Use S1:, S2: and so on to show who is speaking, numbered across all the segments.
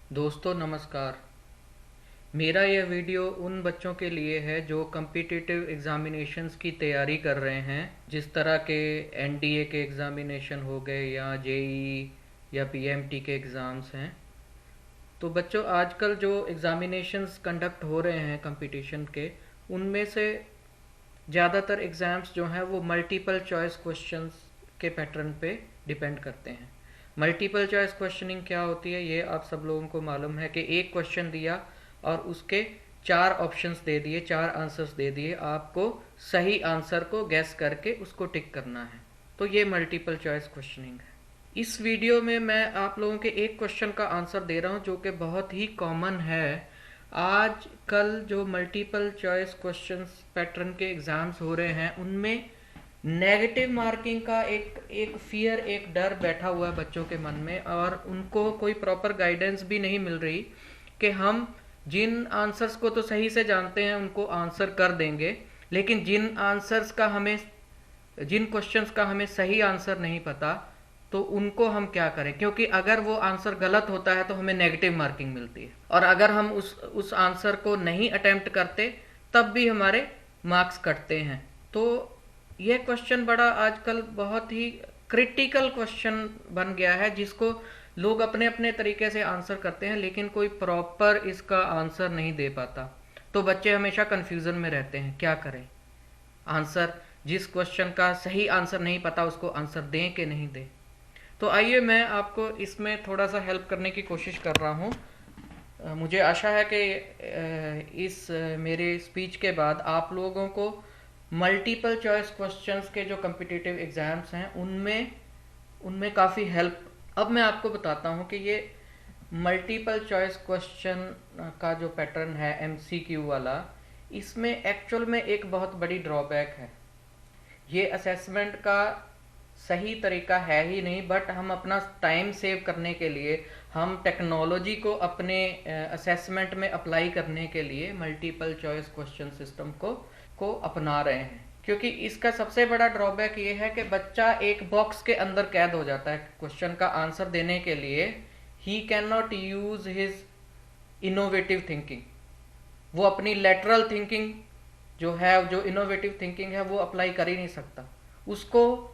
S1: दोस्तों नमस्कार। मेरा यह वीडियो उन बच्चों के लिए है जो कम्पिटिटिव एग्ज़ामिनेशंस की तैयारी कर रहे हैं, जिस तरह के एनडीए के एग्ज़ामिनेशन हो गए या जेईई या पीएमटी के एग्ज़ाम्स हैं। तो बच्चों, आजकल जो एग्ज़ामिनेशंस कंडक्ट हो रहे हैं कंपटीशन के, उनमें से ज़्यादातर एग्ज़ाम्स जो हैं वो मल्टीपल चॉइस क्वेश्चंस के पैटर्न पे डिपेंड करते हैं। मल्टीपल चॉइस क्वेश्चनिंग क्या होती है ये आप सब लोगों को मालूम है कि एक क्वेश्चन दिया और उसके चार ऑप्शंस दे दिए, चार आंसर्स दे दिए, आपको सही आंसर को गैस करके उसको टिक करना है। तो ये मल्टीपल चॉइस क्वेश्चनिंग है। इस वीडियो में मैं आप लोगों के एक क्वेश्चन का आंसर दे रहा हूँ जो कि बहुत ही कॉमन है। आज कल जो मल्टीपल चॉइस क्वेश्चंस पैटर्न के एग्जाम्स हो रहे हैं उनमें नेगेटिव मार्किंग का एक फियर, एक डर बैठा हुआ है बच्चों के मन में, और उनको कोई प्रॉपर गाइडेंस भी नहीं मिल रही कि हम जिन आंसर्स को तो सही से जानते हैं उनको आंसर कर देंगे, लेकिन जिन क्वेश्चंस का हमें सही आंसर नहीं पता तो उनको हम क्या करें, क्योंकि अगर वो आंसर गलत होता है तो हमें नेगेटिव मार्किंग मिलती है, और अगर हम उस आंसर को नहीं अटेम्प्ट करते तब भी हमारे मार्क्स कटते हैं। तो ये क्वेश्चन बड़ा आजकल बहुत ही क्रिटिकल क्वेश्चन बन गया है, जिसको लोग अपने अपने तरीके से आंसर करते हैं लेकिन कोई प्रॉपर इसका आंसर नहीं दे पाता। तो बच्चे हमेशा कंफ्यूजन में रहते हैं, क्या करें, आंसर जिस क्वेश्चन का सही आंसर नहीं पता उसको आंसर दें कि नहीं दें। तो आइए मैं आपको इसमें थोड़ा सा हेल्प करने की कोशिश कर रहा हूँ। मुझे आशा है कि इस मेरे स्पीच के बाद आप लोगों को मल्टीपल चॉइस क्वेश्चंस के जो कम्पिटिटिव एग्ज़ाम्स हैं उनमें उनमें काफ़ी हेल्प। अब मैं आपको बताता हूँ कि ये मल्टीपल चॉइस क्वेश्चन का जो पैटर्न है एमसीक्यू वाला, इसमें एक्चुअल में एक बहुत बड़ी ड्रॉबैक है। ये असेसमेंट का सही तरीका है ही नहीं, बट हम अपना टाइम सेव करने के लिए, हम टेक्नोलॉजी को अपने असेसमेंट में अप्लाई करने के लिए मल्टीपल चॉइस क्वेश्चन सिस्टम को अपना रहे हैं। क्योंकि इसका सबसे बड़ा ड्रॉबैक ये है कि बच्चा एक बॉक्स के अंदर कैद हो जाता है। क्वेश्चन का आंसर देने के लिए he can not use his innovative thinking. वो अपनी लेटरल थिंकिंग जो है, जो इनोवेटिव थिंकिंग है, वो अप्लाई कर ही नहीं सकता। उसको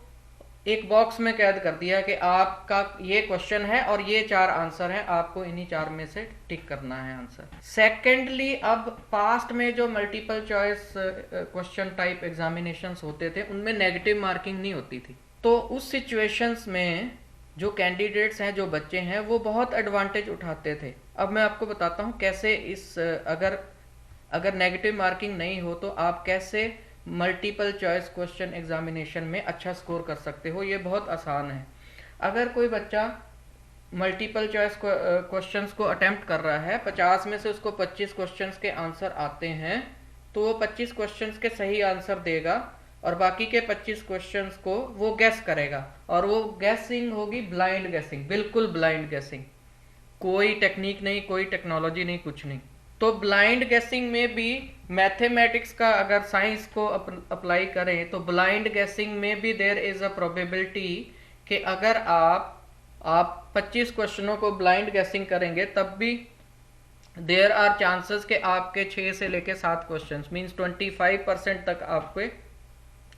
S1: एक बॉक्स में कैद कर दिया कि आपका ये क्वेश्चन है और ये चार आंसर हैं, आपको इन्हीं चार में से टिक करना है आंसर। सेकेंडली, अब पास्ट में जो multiple choice question type examinations होते थे उनमें नेगेटिव मार्किंग नहीं होती थी। तो उस सिचुएशंस में जो कैंडिडेट्स हैं, जो बच्चे हैं, वो बहुत एडवांटेज उठाते थे। अब मैं आपको बताता हूँ कैसे अगर नेगेटिव मार्किंग नहीं हो तो आप कैसे मल्टीपल चॉइस क्वेश्चन एग्जामिनेशन में अच्छा स्कोर कर सकते हो। ये बहुत आसान है। अगर कोई बच्चा मल्टीपल चॉइस क्वेश्चंस को अटेम्प्ट कर रहा है, 50 में से उसको 25 क्वेश्चंस के आंसर आते हैं, तो वो 25 क्वेश्चंस के सही आंसर देगा और बाकी के 25 क्वेश्चंस को वो गैस करेगा, और वो गैसिंग होगी ब्लाइंड गैसिंग, बिल्कुल ब्लाइंड गैसिंग, कोई टेक्निक नहीं, कोई टेक्नोलॉजी नहीं, कुछ नहीं। तो ब्लाइंड गेसिंग में भी मैथमेटिक्स का अगर साइंस को अप्लाई करें तो ब्लाइंड गेसिंग में भी देयर इज अ प्रोबेबिलिटी कि अगर आप 25 क्वेश्चनों को ब्लाइंड गेसिंग करेंगे तब भी देयर आर चांसेस कि आपके 6 से लेके 7 क्वेश्चंस मींस 25% तक आपके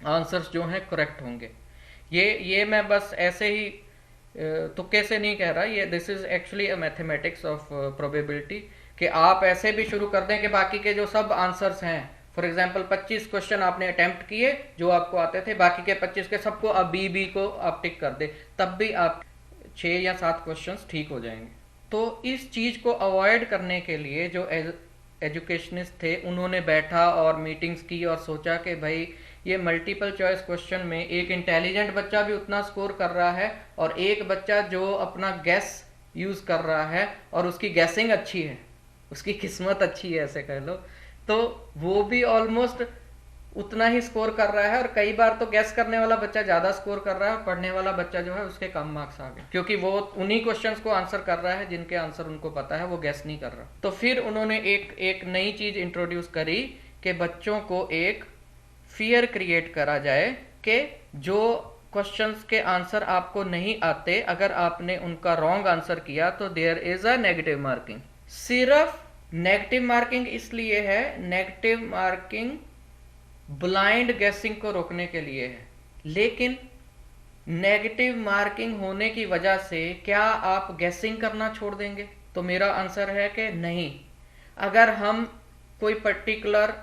S1: आंसर्स जो हैं करेक्ट होंगे। ये मैं बस ऐसे ही तुक्के से नहीं कह रहा, ये this is actually a mathematics of probability, कि आप ऐसे भी शुरू कर दें कि बाकी के जो सब आंसर्स हैं, फॉर एग्जांपल 25 क्वेश्चन आपने अटेम्प्ट किए जो आपको आते थे, बाकी के 25 के सबको आप बी को आप टिक कर दे, तब भी आप 6 या 7 क्वेश्चंस ठीक हो जाएंगे। तो इस चीज को अवॉइड करने के लिए जो एजुकेशनिस्ट थे उन्होंने बैठा और मीटिंग्स की और सोचा कि भाई ये मल्टीपल चॉइस क्वेश्चन में एक इंटेलिजेंट बच्चा भी उतना स्कोर कर रहा है और एक बच्चा जो अपना गैस यूज कर रहा है और उसकी गैसिंग अच्छी है, उसकी किस्मत अच्छी है ऐसे कह लो, तो वो भी ऑलमोस्ट उतना ही स्कोर कर रहा है। और कई बार तो गैस करने वाला बच्चा ज्यादा स्कोर कर रहा है और पढ़ने वाला बच्चा जो है उसके कम मार्क्स आ गए, क्योंकि वो उन्हीं क्वेश्चंस को आंसर कर रहा है जिनके आंसर उनको पता है, वो गैस नहीं कर रहा। तो फिर उन्होंने एक नई चीज इंट्रोड्यूस करी कि बच्चों को एक फियर क्रिएट करा जाए कि जो क्वेश्चंस के आंसर आपको नहीं आते, अगर आपने उनका रॉन्ग आंसर किया तो there is a negative marking. सिर्फ नेगेटिव मार्किंग इसलिए है, नेगेटिव मार्किंग ब्लाइंड गेसिंग को रोकने के लिए है। लेकिन नेगेटिव मार्किंग होने की वजह से क्या आप गेसिंग करना छोड़ देंगे? तो मेरा आंसर है कि नहीं। अगर हम कोई पर्टिकुलर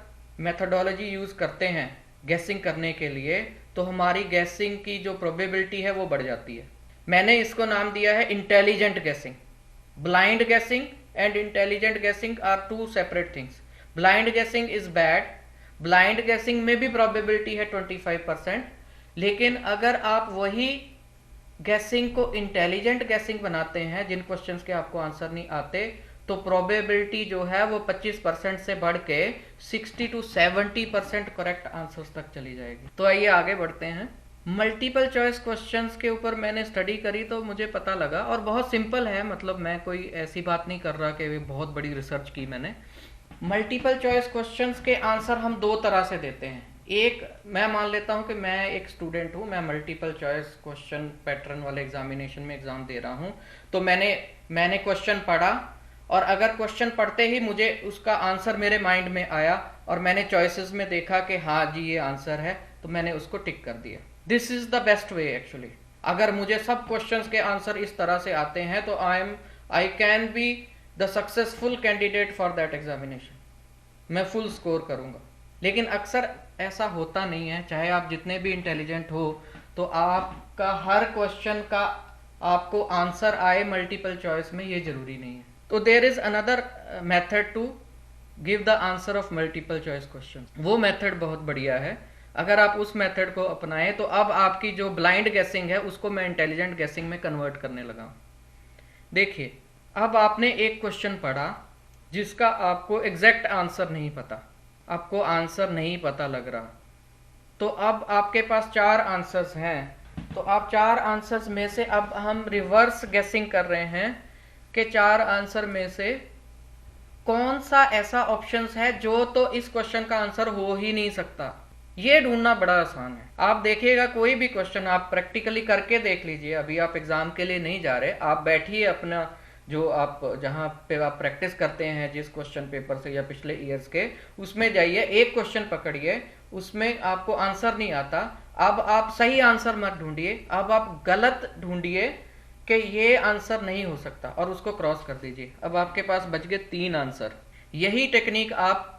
S1: मेथोडोलॉजी यूज करते हैं गेसिंग करने के लिए, तो हमारी गेसिंग की जो प्रोबेबिलिटी है वो बढ़ जाती है। मैंने इसको नाम दिया है intelligent guessing. Blind guessing and intelligent guessing are two separate things. Blind guessing is bad. Blind guessing में भी प्रोबेबिलिटी है 25%, लेकिन अगर आप वही गेसिंग को इंटेलिजेंट गेसिंग बनाते हैं, जिन क्वेश्चंस के आपको आंसर नहीं आते, तो प्रोबेबिलिटी जो है वो 25% से बढ़ के 60 to 70% करेक्ट आंसर्स तक चली जाएगी। तो आइए आगे बढ़ते हैं। मल्टीपल चॉइस क्वेश्चंस के ऊपर मैंने स्टडी करी तो मुझे पता लगा, और बहुत सिंपल है, मतलब मैं कोई ऐसी बात नहीं कर रहा कि बहुत बड़ी रिसर्च की मैंने। मल्टीपल चॉइस क्वेश्चंस के आंसर हम दो तरह से देते हैं। एक, मैं मान लेता हूं कि मैं एक स्टूडेंट हूं, मैं मल्टीपल चॉइस क्वेश्चन पैटर्न वाले एग्जामिनेशन में एग्जाम दे रहा हूं, तो मैंने क्वेश्चन पढ़ा, और अगर क्वेश्चन पढ़ते ही मुझे उसका आंसर मेरे माइंड में आया और मैंने चॉइसेस में देखा कि हाँ जी ये आंसर है, तो मैंने उसको टिक कर दिया। This is the best way actually. अगर मुझे सब क्वेश्चंस के आंसर इस तरह से आते हैं तो I can be the successful candidate for that examination. मैं फुल स्कोर करूंगा। लेकिन अक्सर ऐसा होता नहीं है, चाहे आप जितने भी इंटेलिजेंट हो, तो आपका हर क्वेश्चन का आपको आंसर आए मल्टीपल चॉइस में, ये जरूरी नहीं है। तो there is another method to give the answer of multiple choice question. वो मेथड बहुत बढ़िया है। अगर आप उस मेथड को अपनाएं तो अब आपकी जो ब्लाइंड गेसिंग है उसको मैं इंटेलिजेंट गेसिंग में कन्वर्ट करने लगा हूं। देखिए, अब आपने एक क्वेश्चन पढ़ा जिसका आपको एग्जैक्ट आंसर नहीं पता, आपको आंसर नहीं पता लग रहा, तो अब आपके पास 4 आंसर्स हैं। तो आप 4 आंसर्स में से अब हम रिवर्स गेसिंग कर रहे हैं कि 4 आंसर में से कौन सा ऐसा ऑप्शंस है जो तो इस क्वेश्चन का आंसर हो ही नहीं सकता। ये ढूंढना बड़ा आसान है। आप देखिएगा, कोई भी क्वेश्चन आप प्रैक्टिकली करके देख लीजिए। अभी आप एग्जाम के लिए नहीं जा रहे, आप बैठिए अपना जो आप जहां पे आप प्रैक्टिस करते हैं जिस क्वेश्चन पेपर से या पिछले ईयर्स के, उसमें जाइए, एक क्वेश्चन पकड़िए, उसमें आपको आंसर नहीं आता, अब आप सही आंसर मत ढूंढिए, अब आप गलत ढूंढिए कि ये आंसर नहीं हो सकता, और उसको क्रॉस कर दीजिए। अब आपके पास बच गए 3 आंसर। यही टेक्निक आप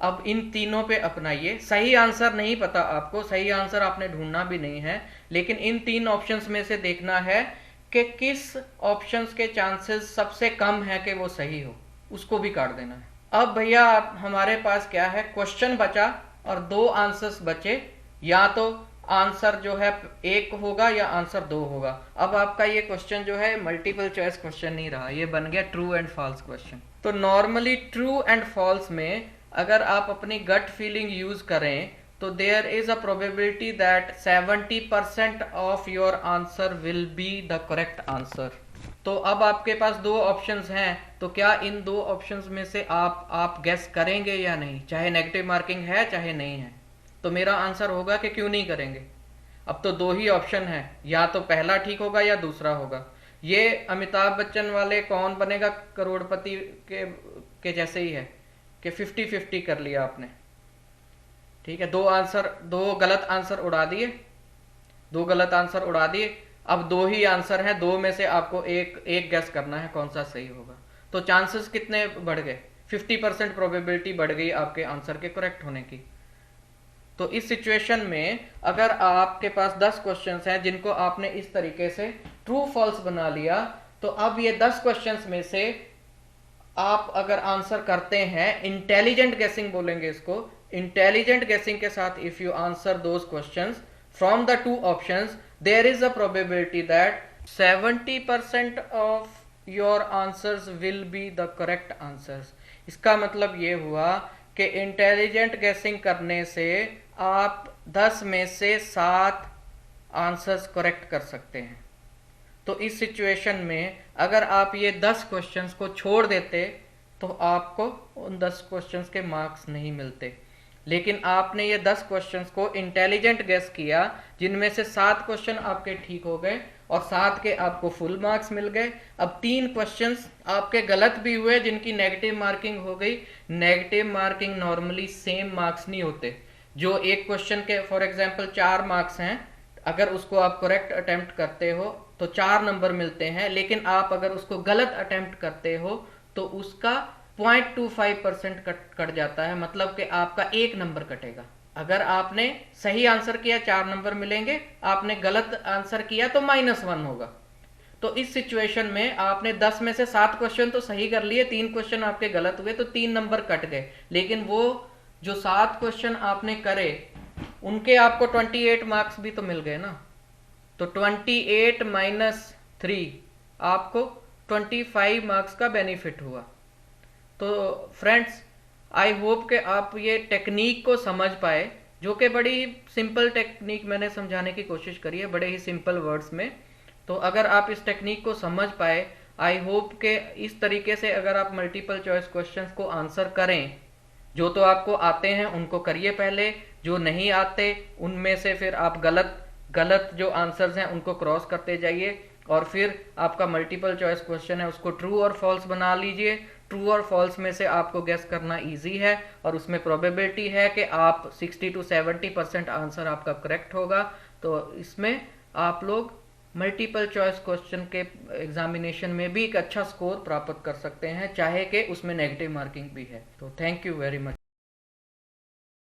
S1: अब इन तीनों पे अपनाइए। सही आंसर नहीं पता आपको, सही आंसर आपने ढूंढना भी नहीं है, लेकिन इन 3 ऑप्शंस में से देखना है कि किस ऑप्शंस के चांसेस सबसे कम है कि वो सही हो, उसको भी काट देना है। अब भैया हमारे पास क्या है, क्वेश्चन बचा और 2 आंसर्स बचे, या तो आंसर जो है 1 होगा या आंसर 2 होगा। अब आपका ये क्वेश्चन जो है मल्टीपल चॉइस क्वेश्चन नहीं रहा, ये बन गया ट्रू एंड फॉल्स क्वेश्चन। तो नॉर्मली ट्रू एंड फॉल्स में अगर आप अपनी गट फीलिंग यूज करें तो there is a probability that 70% of your answer will be the correct answer. तो अब आपके पास 2 ऑप्शंस हैं, तो क्या इन 2 ऑप्शंस में से आप गेस करेंगे या नहीं, चाहे नेगेटिव मार्किंग है चाहे नहीं है? तो मेरा आंसर होगा कि क्यों नहीं करेंगे। अब तो 2 ही ऑप्शन है, या तो पहला ठीक होगा या दूसरा होगा। ये अमिताभ बच्चन वाले कौन बनेगा करोड़पति के जैसे ही है कि 50-50 कर लिया आपने, ठीक है, 2 गलत आंसर उड़ा दिए, 2 गलत आंसर उड़ा दिए। अब 2 ही आंसर हैं, 2 में से आपको एक गेस करना है कौन सा सही होगा। तो चांसेस कितने बढ़ गए? 50% प्रोबेबिलिटी बढ़ गई आपके आंसर के करेक्ट होने की। तो इस सिचुएशन में अगर आपके पास 10 क्वेश्चंस हैं जिनको आपने इस तरीके से ट्रू फॉल्स बना लिया, तो अब ये 10 क्वेश्चंस में से आप अगर आंसर करते हैं, इंटेलिजेंट गेसिंग बोलेंगे इसको, इंटेलिजेंट गेसिंग के साथ if you answer those questions from the 2 options, there is a probability that 70% of your answers will be the correct answers. इसका मतलब ये हुआ कि इंटेलिजेंट गेसिंग करने से आप 10 में से 7 आंसर्स करेक्ट कर सकते हैं। तो इस सिचुएशन में अगर आप ये 10 क्वेश्चंस को छोड़ देते तो आपको उन 10 क्वेश्चंस के मार्क्स नहीं मिलते। लेकिन आपने ये 10 क्वेश्चंस को इंटेलिजेंट गेस किया, जिनमें से 7 क्वेश्चन आपके ठीक हो गए और 7 के आपको फुल मार्क्स मिल गए। अब 3 क्वेश्चंस आपके गलत भी हुए जिनकी नेगेटिव मार्किंग हो गई। Negative marking normally same marks नहीं होते। जो एक क्वेश्चन के फॉर एग्जांपल 4 मार्क्स हैं, अगर उसको आप करेक्ट अटेम्प्ट करते हो तो 4 नंबर मिलते हैं, लेकिन आप अगर उसको गलत अटेम्प्ट करते हो तो उसका 0.25% कट जाता है, मतलब कि आपका 1 नंबर कटेगा। अगर आपने सही आंसर किया 4 नंबर मिलेंगे, आपने गलत आंसर किया तो -1 होगा। तो इस सिचुएशन में आपने 10 में से 7 क्वेश्चन तो सही कर लिए, 3 क्वेश्चन आपके गलत हुए तो 3 नंबर कट गए। लेकिन वो जो 7 क्वेश्चन आपने करे उनके आपको 28 मार्क्स भी तो मिल गए ना। तो 28 - 3 आपको 25 मार्क्स का बेनिफिट हुआ। तो फ्रेंड्स, आई होप कि आप ये टेक्निक को समझ पाए, जो कि बड़ी सिंपल टेक्निक मैंने समझाने की कोशिश करी है, बड़े ही सिंपल वर्ड्स में। तो अगर आप इस टेक्निक को समझ पाए, आई होप कि इस तरीके से अगर आप मल्टीपल चॉइस क्वेश्चंस को आंसर करें, जो तो आपको आते हैं उनको करिए पहले, जो नहीं आते उनमें से फिर आप गलत जो आंसर्स हैं उनको क्रॉस करते जाइए, और फिर आपका मल्टीपल चॉइस क्वेश्चन है उसको ट्रू और फॉल्स बना लीजिए। ट्रू और फॉल्स में से आपको गेस करना इजी है और उसमें प्रोबेबिलिटी है कि आप 60 to 70% आंसर आपका करेक्ट होगा। तो इसमें आप लोग मल्टीपल चॉइस क्वेश्चन के एग्जामिनेशन में भी एक अच्छा स्कोर प्राप्त कर सकते हैं, चाहे कि उसमें नेगेटिव मार्किंग भी है। तो थैंक यू वेरी मच।